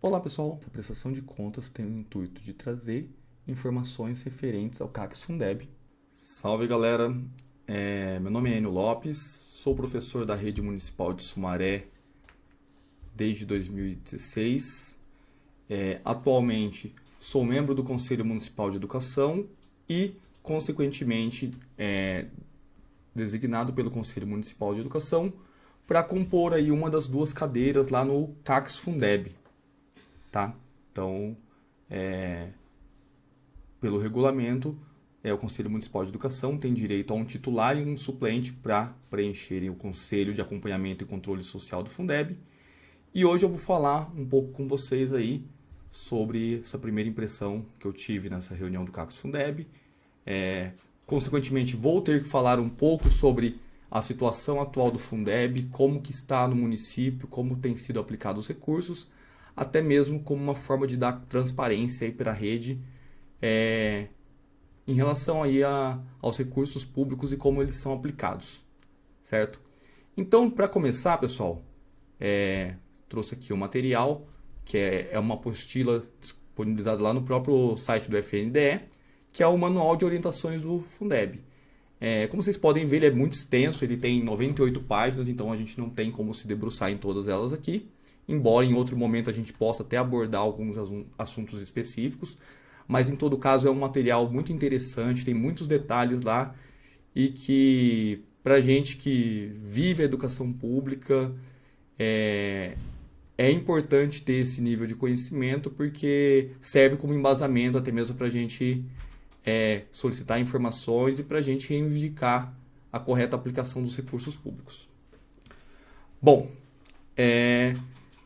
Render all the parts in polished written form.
Olá pessoal, a prestação de contas tem o intuito de trazer informações referentes ao CACS Fundeb. Salve galera, meu nome é Enio Lopes, sou professor da Rede Municipal de Sumaré desde 2016. Atualmente sou membro do Conselho Municipal de Educação e, consequentemente, designado pelo Conselho Municipal de Educação para compor aí uma das duas cadeiras lá no CACS Fundeb. Tá? Então, pelo regulamento, o Conselho Municipal de Educação tem direito a um titular e um suplente para preencherem o Conselho de Acompanhamento e Controle Social do Fundeb. E hoje eu vou falar um pouco com vocês aí sobre essa primeira impressão que eu tive nessa reunião do CACS Fundeb. Consequentemente, vou ter que falar um pouco sobre a situação atual do Fundeb, como que está no município, como tem sido aplicados os recursos, até mesmo como uma forma de dar transparência para a rede em relação aí aos recursos públicos e como eles são aplicados, certo? Então, para começar, pessoal, trouxe aqui o material, que é uma apostila disponibilizada lá no próprio site do FNDE, que é o Manual de Orientações do Fundeb. Como vocês podem ver, ele é muito extenso, ele tem 98 páginas, então a gente não tem como se debruçar em todas elas aqui, embora em outro momento a gente possa até abordar alguns assuntos específicos, mas em todo caso é um material muito interessante, tem muitos detalhes lá e que, para a gente que vive a educação pública, é importante ter esse nível de conhecimento porque serve como embasamento até mesmo para a gente solicitar informações e para a gente reivindicar a correta aplicação dos recursos públicos. Bom,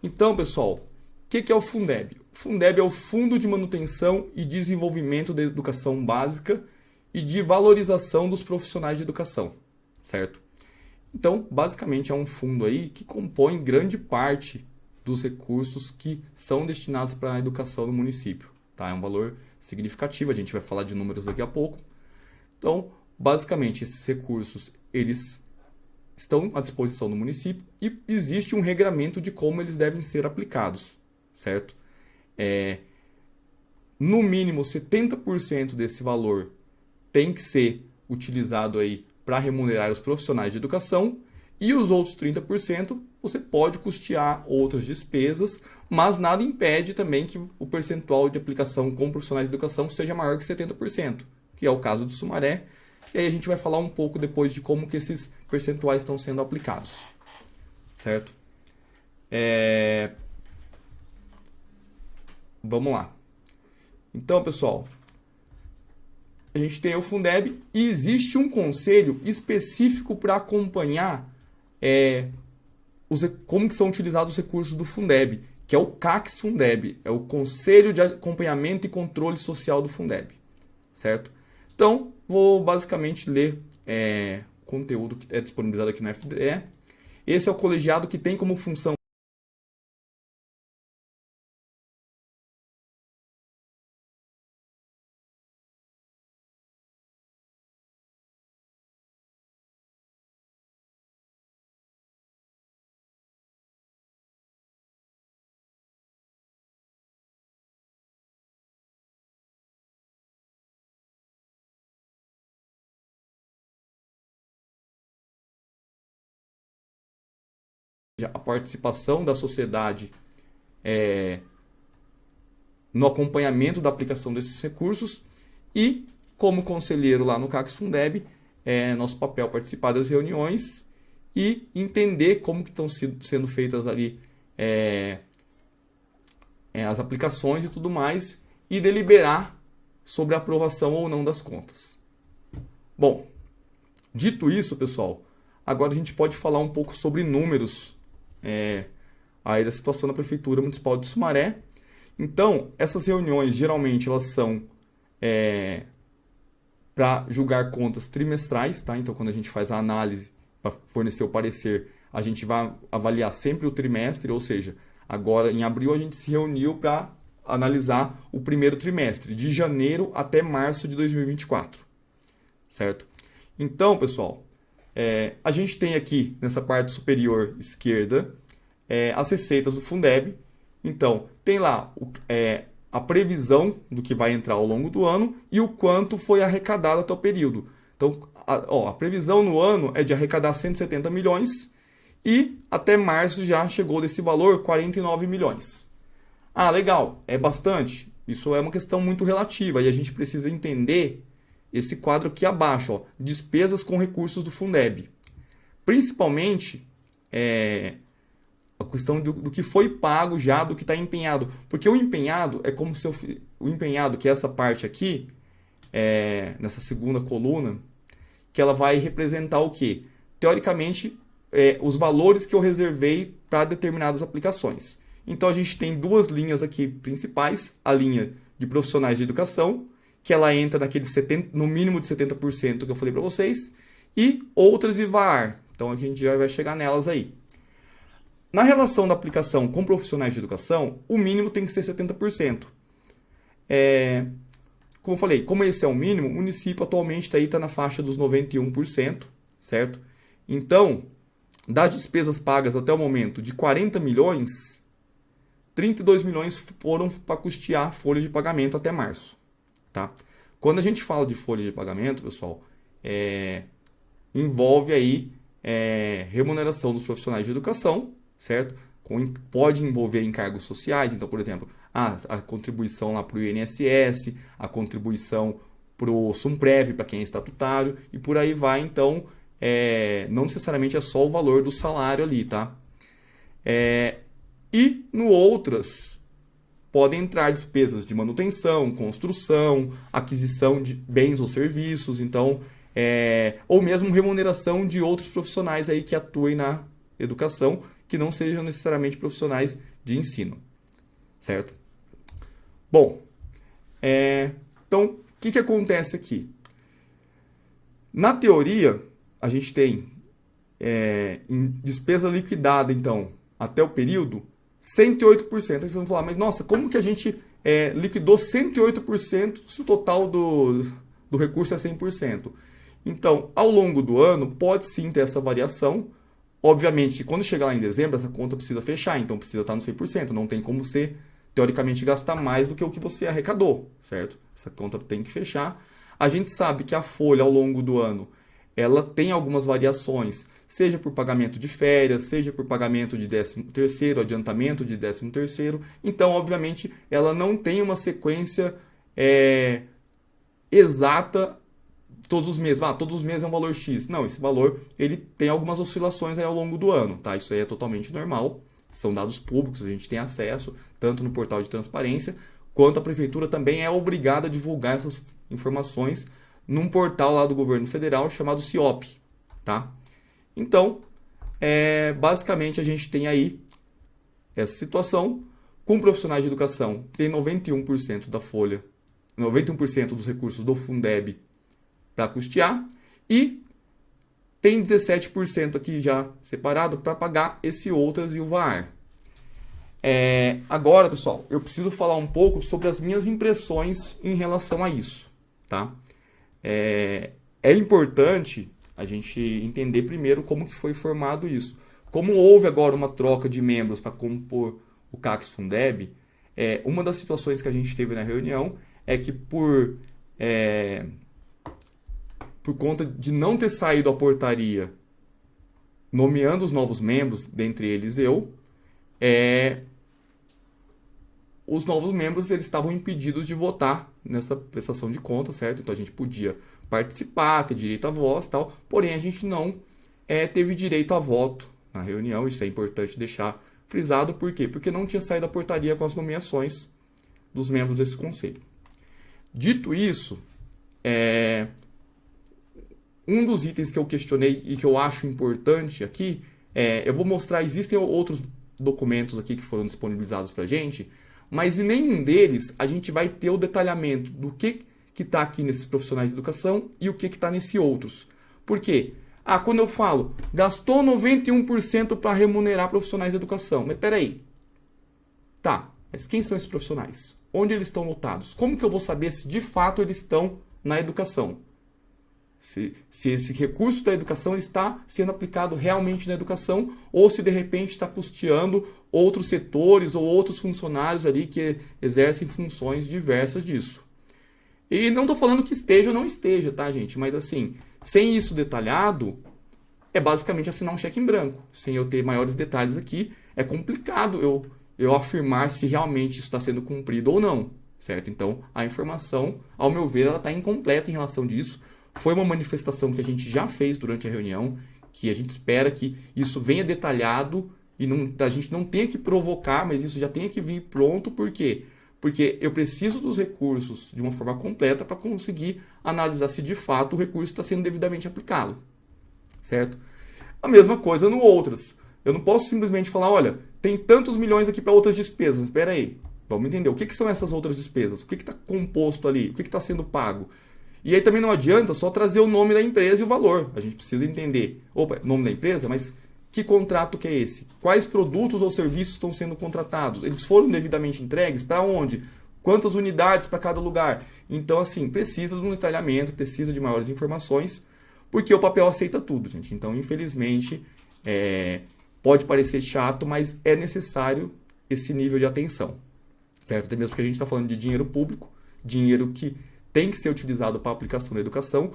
então, pessoal, o que é o Fundeb? O Fundeb é o Fundo de Manutenção e Desenvolvimento da Educação Básica e de Valorização dos Profissionais de Educação, certo? Então, basicamente, é um fundo aí que compõe grande parte dos recursos que são destinados para a educação no município. Tá? É um valor significativo, a gente vai falar de números daqui a pouco. Então, basicamente, esses recursos, eles estão à disposição do município e existe um regramento de como eles devem ser aplicados, certo? No mínimo, 70% desse valor tem que ser utilizado aí para remunerar os profissionais de educação e os outros 30% você pode custear outras despesas, mas nada impede também que o percentual de aplicação com profissionais de educação seja maior que 70%, que é o caso do Sumaré. E aí a gente vai falar um pouco depois de como que esses percentuais estão sendo aplicados, certo? Vamos lá. Então, pessoal, a gente tem o Fundeb e existe um conselho específico para acompanhar como que são utilizados os recursos do Fundeb, que é o CACS Fundeb, é o Conselho de Acompanhamento e Controle Social do Fundeb, certo? Então, vou basicamente ler o conteúdo que é disponibilizado aqui no FDE. Esse é o colegiado que tem como função a participação da sociedade no acompanhamento da aplicação desses recursos e, como conselheiro lá no CACS Fundeb, nosso papel é participar das reuniões e entender como que estão sendo feitas ali as aplicações e tudo mais e deliberar sobre a aprovação ou não das contas. Bom, dito isso, pessoal, agora a gente pode falar um pouco sobre números aí da situação da Prefeitura Municipal de Sumaré. Então, essas reuniões, geralmente, elas são para julgar contas trimestrais, tá? Então, quando a gente faz a análise para fornecer o parecer, a gente vai avaliar sempre o trimestre, ou seja, agora em abril a gente se reuniu para analisar o primeiro trimestre, de janeiro até março de 2024, certo? Então, pessoal, a gente tem aqui, nessa parte superior esquerda, as receitas do Fundeb, Então, tem lá a previsão do que vai entrar ao longo do ano e o quanto foi arrecadado até o período. Então, a previsão no ano é de arrecadar 170 milhões e até março já chegou desse valor 49 milhões. Ah, legal, é bastante. Isso é uma questão muito relativa e a gente precisa entender esse quadro aqui abaixo, ó, despesas com recursos do Fundeb. Principalmente a questão do que foi pago já, do que está empenhado. Porque o empenhado é como se o empenhado, que é essa parte aqui, nessa segunda coluna, que ela vai representar o quê? Teoricamente, os valores que eu reservei para determinadas aplicações. Então, a gente tem duas linhas aqui principais. A linha de profissionais de educação, que ela entra no mínimo de 70% que eu falei para vocês, e outras de VAR. Então, a gente já vai chegar nelas aí. Na relação da aplicação com profissionais de educação, o mínimo tem que ser 70%. Como eu falei, como esse é o mínimo, o município atualmente está na faixa dos 91%, certo? Então, das despesas pagas até o momento de 40 milhões, 32 milhões foram para custear folha de pagamento até março. Tá? Quando a gente fala de folha de pagamento, pessoal, envolve aí remuneração dos profissionais de educação, certo? Pode envolver encargos sociais, então, por exemplo, a contribuição lá para o INSS, a contribuição para o Sumprev, para quem é estatutário, e por aí vai, então, não necessariamente é só o valor do salário ali, tá? E no outras, podem entrar despesas de manutenção, construção, aquisição de bens ou serviços, então, ou mesmo remuneração de outros profissionais aí que atuem na educação, que não sejam necessariamente profissionais de ensino, certo? Bom, então, o que acontece aqui? Na teoria, a gente tem em despesa liquidada, então, até o período, 108%. Aí vocês vão falar, mas nossa, como que a gente liquidou 108% se o total do recurso é 100%? Então, ao longo do ano, pode sim ter essa variação. Obviamente que quando chegar lá em dezembro, essa conta precisa fechar, então precisa estar no 100%. Não tem como você, teoricamente, gastar mais do que o que você arrecadou, certo? Essa conta tem que fechar. A gente sabe que a folha, ao longo do ano, ela tem algumas variações, seja por pagamento de férias, seja por pagamento de 13º, adiantamento de 13º. Então, obviamente, ela não tem uma sequência exata todos os meses. Todos os meses é um valor X. Não, esse valor ele tem algumas oscilações aí ao longo do ano, tá? Isso aí é totalmente normal. São dados públicos, a gente tem acesso tanto no portal de transparência, quanto a prefeitura também é obrigada a divulgar essas informações num portal lá do governo federal chamado CIOP, tá? Então, basicamente a gente tem aí essa situação com profissionais de educação, tem 91% da folha, 91% dos recursos do Fundeb para custear e tem 17% aqui já separado para pagar esse outras e o VAR. Agora, pessoal, eu preciso falar um pouco sobre as minhas impressões em relação a isso, tá? É importante a gente entender primeiro como que foi formado isso. Como houve agora uma troca de membros para compor o CACS Fundeb, uma das situações que a gente teve na reunião é que por conta de não ter saído a portaria nomeando os novos membros, dentre eles eu, os novos membros eles estavam impedidos de votar nessa prestação de contas, certo? Então a gente podia participar, ter direito à voz e tal, porém a gente não teve direito a voto na reunião. Isso é importante deixar frisado, por quê? Porque não tinha saído a portaria com as nomeações dos membros desse conselho. Dito isso, um dos itens que eu questionei e que eu acho importante aqui, eu vou mostrar, existem outros documentos aqui que foram disponibilizados para a gente, mas em nenhum deles a gente vai ter o detalhamento do que está aqui nesses profissionais de educação e o que está nesses outros. Por quê? Quando eu falo, gastou 91% para remunerar profissionais de educação. Mas peraí. Tá, mas quem são esses profissionais? Onde eles estão lotados? Como que eu vou saber se de fato eles estão na educação? Se esse recurso da educação ele está sendo aplicado realmente na educação ou se de repente está custeando outros setores ou outros funcionários ali que exercem funções diversas disso. E não estou falando que esteja ou não esteja, tá, gente? Mas assim, sem isso detalhado, é basicamente assinar um cheque em branco. Sem eu ter maiores detalhes aqui, é complicado eu afirmar se realmente isso está sendo cumprido ou não, certo? Então, a informação, ao meu ver, ela está incompleta em relação disso. Foi uma manifestação que a gente já fez durante a reunião, que a gente espera que isso venha detalhado e a gente não tenha que provocar, mas isso já tenha que vir pronto. Por quê? Porque eu preciso dos recursos de uma forma completa para conseguir analisar se de fato o recurso está sendo devidamente aplicado, certo? A mesma coisa no outras. Eu não posso simplesmente falar, olha, tem tantos milhões aqui para outras despesas. Espera aí, vamos entender. O que são essas outras despesas? O que está composto ali? O que está sendo pago? E aí também não adianta só trazer o nome da empresa e o valor. A gente precisa entender, opa, nome da empresa, mas que contrato que é esse? Quais produtos ou serviços estão sendo contratados? Eles foram devidamente entregues? Para onde? Quantas unidades para cada lugar? Então, assim, precisa de um detalhamento, precisa de maiores informações, porque o papel aceita tudo, gente. Então, infelizmente, pode parecer chato, mas é necessário esse nível de atenção, certo? Até mesmo porque a gente está falando de dinheiro público, dinheiro que tem que ser utilizado para a aplicação da educação.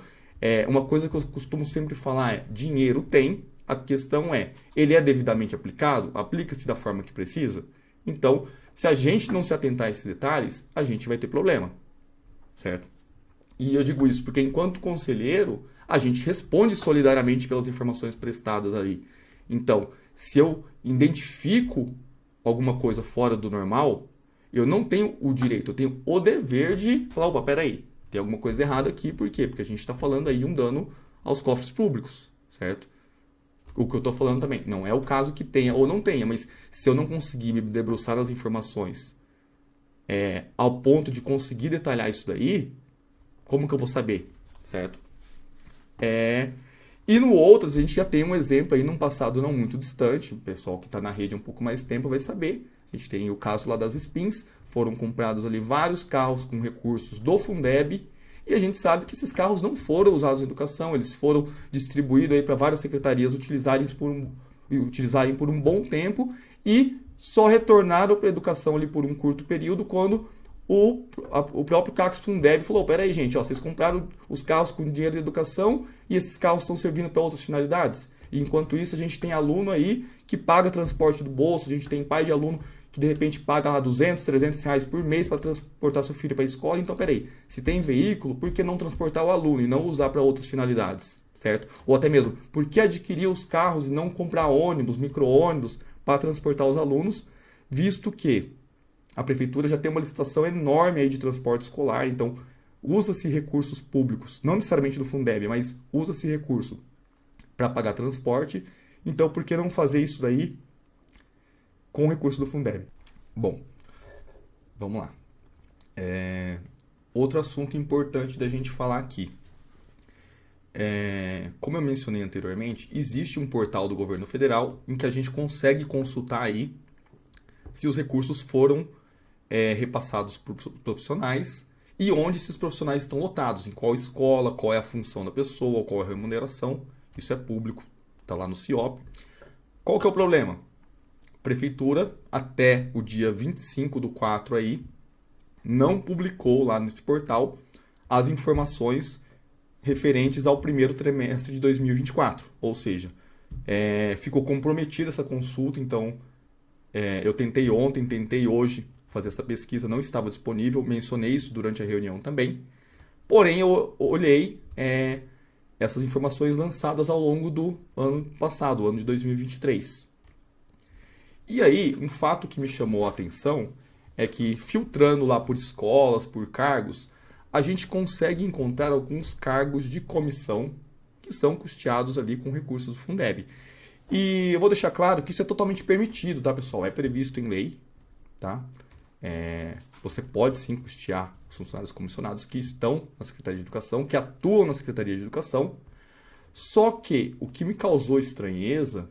Uma coisa que eu costumo sempre falar é, dinheiro tem, a questão é, ele é devidamente aplicado? Aplica-se da forma que precisa? Então, se a gente não se atentar a esses detalhes, a gente vai ter problema, certo? E eu digo isso porque enquanto conselheiro, a gente responde solidariamente pelas informações prestadas ali. Então, se eu identifico alguma coisa fora do normal, eu não tenho o direito, eu tenho o dever de falar, opa, peraí, tem alguma coisa errada aqui, por quê? Porque a gente está falando aí de um dano aos cofres públicos, certo? O que eu estou falando também, não é o caso que tenha ou não tenha, mas se eu não conseguir me debruçar nas informações ao ponto de conseguir detalhar isso daí, como que eu vou saber, certo? E no outras, a gente já tem um exemplo aí num passado não muito distante, o pessoal que está na rede há um pouco mais tempo vai saber. A gente tem o caso lá das SPINs, foram comprados ali vários carros com recursos do Fundeb, e a gente sabe que esses carros não foram usados em educação, eles foram distribuídos aí para várias secretarias utilizarem por um bom tempo e só retornaram para a educação ali por um curto período quando o próprio CACS Fundeb falou, peraí gente, ó, vocês compraram os carros com dinheiro de educação e esses carros estão servindo para outras finalidades. E enquanto isso a gente tem aluno aí que paga transporte do bolso, a gente tem pai de aluno que de repente paga lá 200, 300 reais por mês para transportar seu filho para a escola. Então, peraí, se tem veículo, por que não transportar o aluno e não usar para outras finalidades, certo? Ou até mesmo, por que adquirir os carros e não comprar ônibus, micro-ônibus para transportar os alunos, visto que a prefeitura já tem uma licitação enorme aí de transporte escolar, então usa-se recursos públicos, não necessariamente do Fundeb, mas usa-se recurso para pagar transporte. Então, por que não fazer isso daí com o recurso do Fundeb? Bom, vamos lá. Outro assunto importante da gente falar aqui. Como eu mencionei anteriormente, existe um portal do governo federal em que a gente consegue consultar aí se os recursos foram repassados por profissionais e onde esses profissionais estão lotados, em qual escola, qual é a função da pessoa, qual é a remuneração. Isso é público, está lá no CIOP. Qual que é o problema? Prefeitura, até o dia 25/4 aí, não publicou lá nesse portal as informações referentes ao primeiro trimestre de 2024. Ou seja, ficou comprometida essa consulta, então eu tentei ontem, tentei hoje fazer essa pesquisa, não estava disponível, mencionei isso durante a reunião também. Porém, eu olhei essas informações lançadas ao longo do ano passado, o ano de 2023. E aí, um fato que me chamou a atenção é que, filtrando lá por escolas, por cargos, a gente consegue encontrar alguns cargos de comissão que são custeados ali com recursos do Fundeb. E eu vou deixar claro que isso é totalmente permitido, tá, pessoal? É previsto em lei, tá? Você pode sim custear os funcionários comissionados que estão na Secretaria de Educação, que atuam na Secretaria de Educação. Só que o que me causou estranheza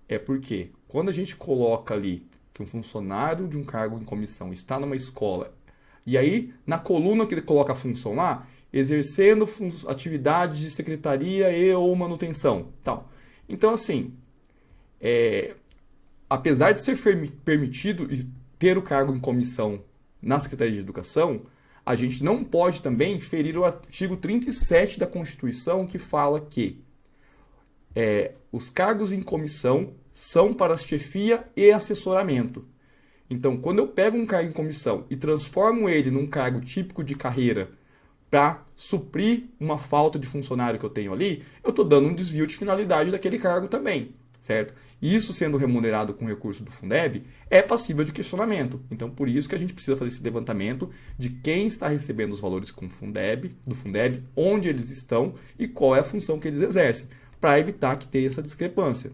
é porque quando a gente coloca ali que um funcionário de um cargo em comissão está numa escola, e aí na coluna que ele coloca a função lá, exercendo atividades de secretaria e ou manutenção. Tal. Então, assim, apesar de ser permitido ter o cargo em comissão na Secretaria de Educação, a gente não pode também ferir o artigo 37 da Constituição, que fala que os cargos em comissão são para chefia e assessoramento. Então, quando eu pego um cargo em comissão e transformo ele num cargo típico de carreira para suprir uma falta de funcionário que eu tenho ali, eu estou dando um desvio de finalidade daquele cargo também, certo? E isso sendo remunerado com recurso do Fundeb é passível de questionamento. Então, por isso que a gente precisa fazer esse levantamento de quem está recebendo os valores com do Fundeb, onde eles estão e qual é a função que eles exercem, para evitar que tenha essa discrepância.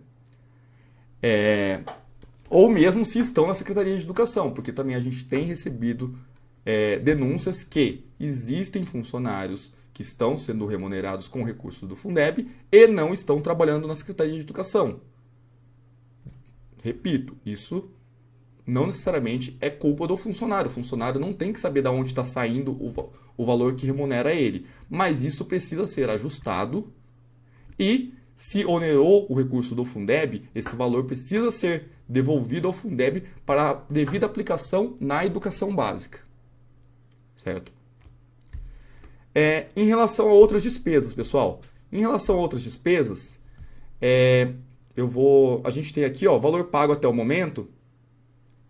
Ou mesmo se estão na Secretaria de Educação, porque também a gente tem recebido denúncias que existem funcionários que estão sendo remunerados com recursos do Fundeb e não estão trabalhando na Secretaria de Educação. Repito, isso não necessariamente é culpa do funcionário. O funcionário não tem que saber de onde está saindo o valor que remunera ele. Mas isso precisa ser ajustado e, se onerou o recurso do Fundeb, esse valor precisa ser devolvido ao Fundeb para a devida aplicação na educação básica. Certo? Em relação a outras despesas, pessoal. Em relação a outras despesas, a gente tem aqui, ó, valor pago até o momento,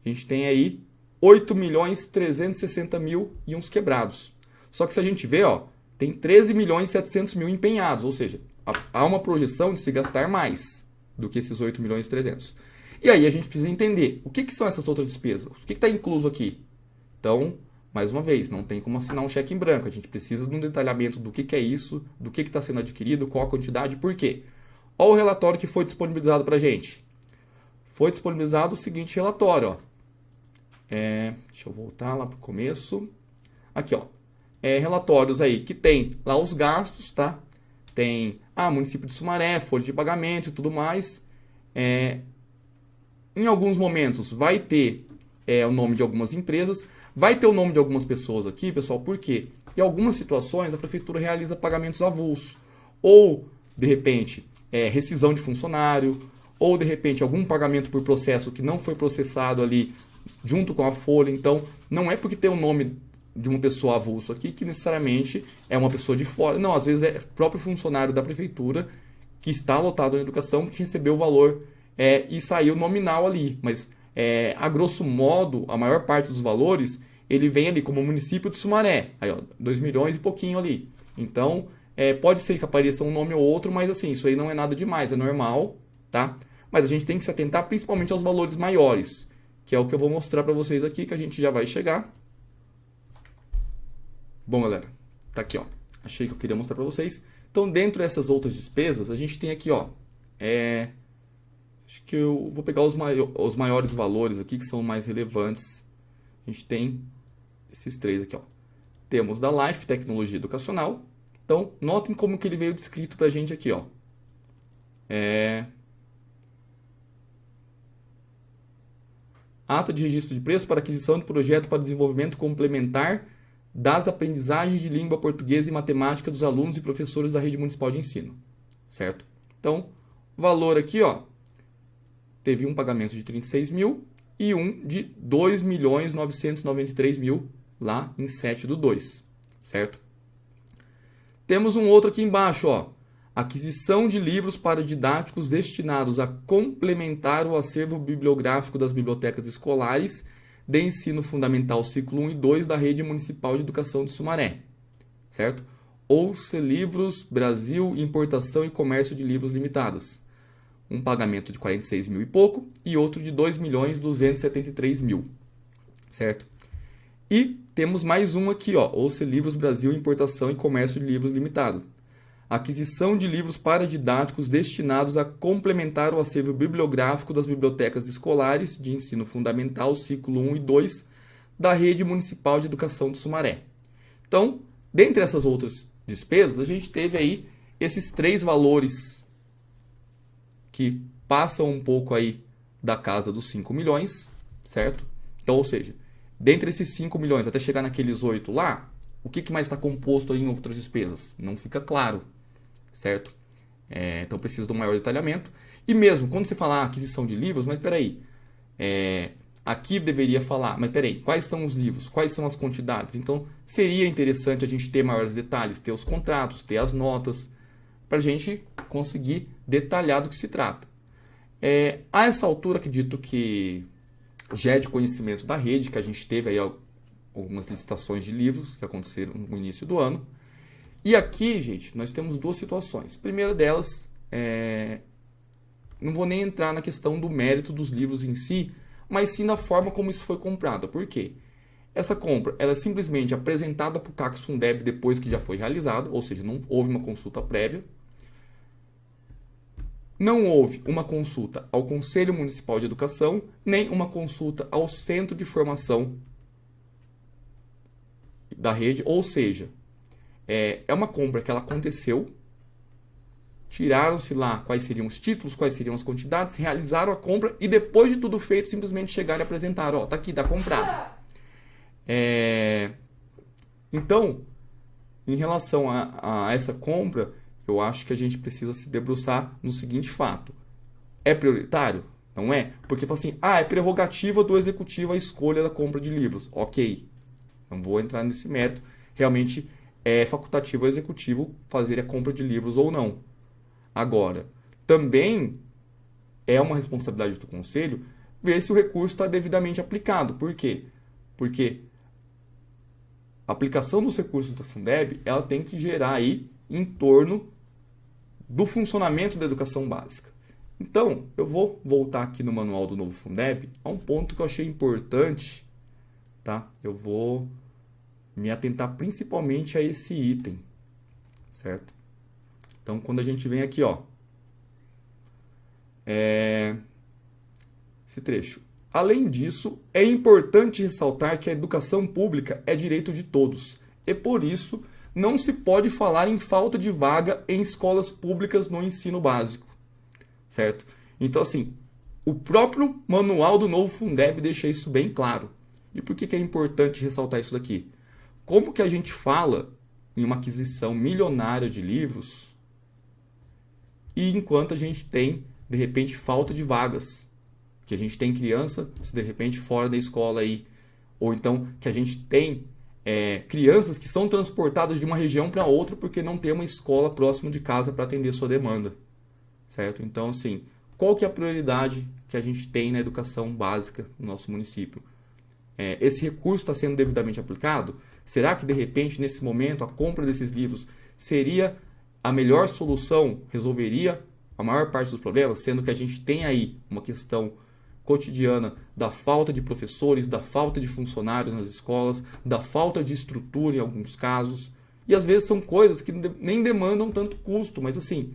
a gente tem aí 8.360.000 e uns quebrados. Só que se a gente ver, ó, tem 13.700.000 empenhados, ou seja, há uma projeção de se gastar mais do que esses 8.300.000. E aí a gente precisa entender o que são essas outras despesas, o que está incluso aqui. Então, mais uma vez, não tem como assinar um cheque em branco, a gente precisa de um detalhamento do que é isso, do que está sendo adquirido, qual a quantidade, por quê. Olha o relatório que foi disponibilizado para a gente. Foi disponibilizado o seguinte relatório. Ó. Deixa eu voltar lá para o começo. Aqui, ó. Relatórios aí que tem lá os gastos, tá? Tem município de Sumaré, folha de pagamento e tudo mais. Em alguns momentos vai ter o nome de algumas empresas. Vai ter o nome de algumas pessoas aqui, pessoal, por quê? Em algumas situações a prefeitura realiza pagamentos avulsos. Ou, de repente, rescisão de funcionário, ou de repente algum pagamento por processo que não foi processado ali junto com a folha. Então, não é porque tem o nome de uma pessoa avulso aqui que necessariamente é uma pessoa de fora. Não, às vezes é o próprio funcionário da prefeitura que está alotado na educação que recebeu o valor e saiu nominal ali. Mas, a grosso modo, a maior parte dos valores, ele vem ali como município de Sumaré. Aí, ó, 2 milhões e pouquinho ali. Então, pode ser que apareça um nome ou outro, mas assim, isso aí não é nada demais, é normal, tá? Mas a gente tem que se atentar principalmente aos valores maiores, que é o que eu vou mostrar para vocês aqui, que a gente já vai chegar. Bom, galera, tá aqui, ó. Achei que eu queria mostrar para vocês. Então, dentro dessas outras despesas, a gente tem aqui, ó, acho que eu vou pegar os maiores valores aqui, que são mais relevantes. A gente tem esses três aqui, ó. Temos da Life, Tecnologia Educacional. Então, notem como que ele veio descrito para a gente aqui, ó. Ata de registro de preço para aquisição de projeto para desenvolvimento complementar das aprendizagens de língua portuguesa e matemática dos alunos e professores da rede municipal de ensino. Certo? Então, valor aqui, ó, teve um pagamento de 36 mil e um de 2.993.000 lá em 7/2. Certo? Temos um outro aqui embaixo, ó. Aquisição de livros para didáticos destinados a complementar o acervo bibliográfico das bibliotecas escolares de ensino fundamental ciclo 1 e 2 da Rede Municipal de Educação de Sumaré. Certo? Ouça Livros Brasil, Importação e Comércio de Livros Limitadas. Um pagamento de 46 mil e pouco e outro de 2.273.000. Certo? E temos mais um aqui, ó, Ouça Livros Brasil, Importação e Comércio de Livros Limitados. Aquisição de livros para didáticos destinados a complementar o acervo bibliográfico das bibliotecas escolares de ensino fundamental, ciclo 1 e 2, da Rede Municipal de Educação de Sumaré. Então, dentre essas outras despesas, a gente teve aí esses três valores que passam um pouco aí da casa dos 5 milhões, certo? Então, ou seja, dentre esses 5 milhões até chegar naqueles 8 lá, O que mais está composto aí em outras despesas? Não fica claro, certo? Então precisa de um maior detalhamento. E mesmo quando você falar aquisição de livros, mas espera aí, aqui deveria falar, mas peraí, quais são os livros, quais são as quantidades? Então, seria interessante a gente ter maiores detalhes, ter os contratos, ter as notas, para a gente conseguir detalhar do que se trata. A essa altura, acredito que já é de conhecimento da rede, que a gente teve aí algumas licitações de livros que aconteceram no início do ano. E aqui, gente, nós temos duas situações. A primeira delas, não vou nem entrar na questão do mérito dos livros em si, mas sim na forma como isso foi comprado. Por quê? Essa compra ela é simplesmente apresentada para o CACS Fundeb depois que já foi realizada, ou seja, não houve uma consulta prévia. Não houve uma consulta ao Conselho Municipal de Educação, nem uma consulta ao Centro de Formação da rede, ou seja, é uma compra que ela aconteceu, tiraram-se lá quais seriam os títulos, quais seriam as quantidades, realizaram a compra e depois de tudo feito, simplesmente chegaram e apresentaram, ó, tá aqui, tá comprado. Então, em relação a essa compra, eu acho que a gente precisa se debruçar no seguinte fato. É prioritário? Não é? Porque fala assim, é prerrogativa do executivo a escolha da compra de livros. Ok, não vou entrar nesse mérito. Realmente é facultativo ao executivo fazer a compra de livros ou não. Agora, também é uma responsabilidade do conselho ver se o recurso está devidamente aplicado. Por quê? Porque a aplicação dos recursos do Fundeb ela tem que gerar aí em torno do funcionamento da educação básica. Então, eu vou voltar aqui no manual do novo Fundeb a um ponto que eu achei importante, tá? Eu vou me atentar principalmente a esse item, certo? Então, quando a gente vem aqui, ó, esse trecho. Além disso, é importante ressaltar que a educação pública é direito de todos e, por isso, não se pode falar em falta de vaga em escolas públicas no ensino básico, certo? Então, assim, o próprio manual do novo Fundeb deixa isso bem claro. E por que é importante ressaltar isso daqui? Como que a gente fala em uma aquisição milionária de livros e enquanto a gente tem, de repente, falta de vagas? Que a gente tem criança, se de repente, fora da escola aí. Ou então que a gente tem crianças que são transportadas de uma região para outra porque não tem uma escola próximo de casa para atender sua demanda. Certo? Então, assim, qual que é a prioridade que a gente tem na educação básica no nosso município? Esse recurso está sendo devidamente aplicado? Será que, de repente, nesse momento, a compra desses livros seria a melhor solução, resolveria a maior parte dos problemas, sendo que a gente tem aí uma questão cotidiana da falta de professores, da falta de funcionários nas escolas, da falta de estrutura em alguns casos, e às vezes são coisas que nem demandam tanto custo, mas assim,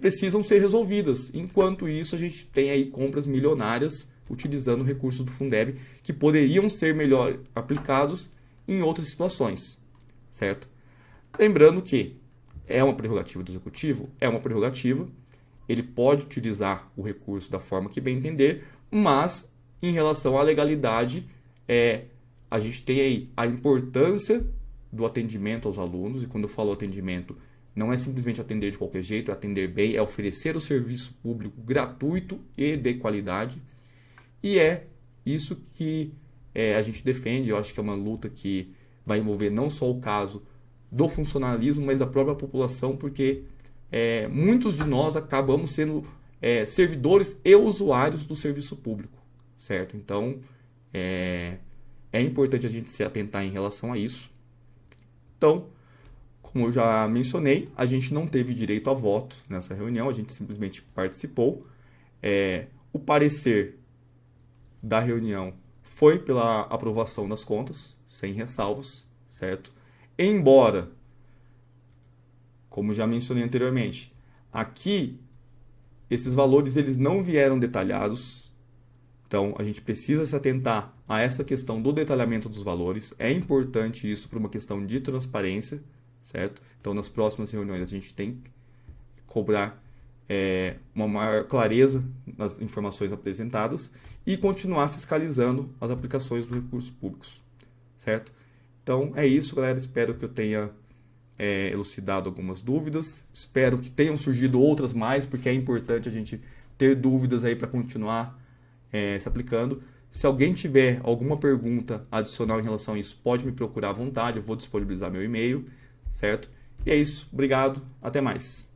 precisam ser resolvidas. Enquanto isso, a gente tem aí compras milionárias utilizando recursos do Fundeb que poderiam ser melhor aplicados em outras situações, certo? Lembrando que é uma prerrogativa do executivo, é uma prerrogativa, ele pode utilizar o recurso da forma que bem entender, mas em relação à legalidade, a gente tem aí a importância do atendimento aos alunos, e quando eu falo atendimento, não é simplesmente atender de qualquer jeito, é atender bem, é oferecer o serviço público gratuito e de qualidade, e é isso que a gente defende. Eu acho que é uma luta que vai envolver não só o caso do funcionalismo, mas da própria população, porque muitos de nós acabamos sendo servidores e usuários do serviço público, certo? Então, é importante a gente se atentar em relação a isso. Então, como eu já mencionei, a gente não teve direito a voto nessa reunião, a gente simplesmente participou. O parecer da reunião foi pela aprovação das contas, sem ressalvas, certo? Embora, como já mencionei anteriormente, aqui esses valores eles não vieram detalhados, então a gente precisa se atentar a essa questão do detalhamento dos valores. É importante isso para uma questão de transparência, certo? Então nas próximas reuniões a gente tem que cobrar uma maior clareza nas informações apresentadas e continuar fiscalizando as aplicações dos recursos públicos, certo? Então é isso, galera. Espero que eu tenha elucidado algumas dúvidas. Espero que tenham surgido outras mais, porque é importante a gente ter dúvidas aí para continuar se aplicando. Se alguém tiver alguma pergunta adicional em relação a isso, pode me procurar à vontade, eu vou disponibilizar meu e-mail, certo? E é isso, obrigado, até mais.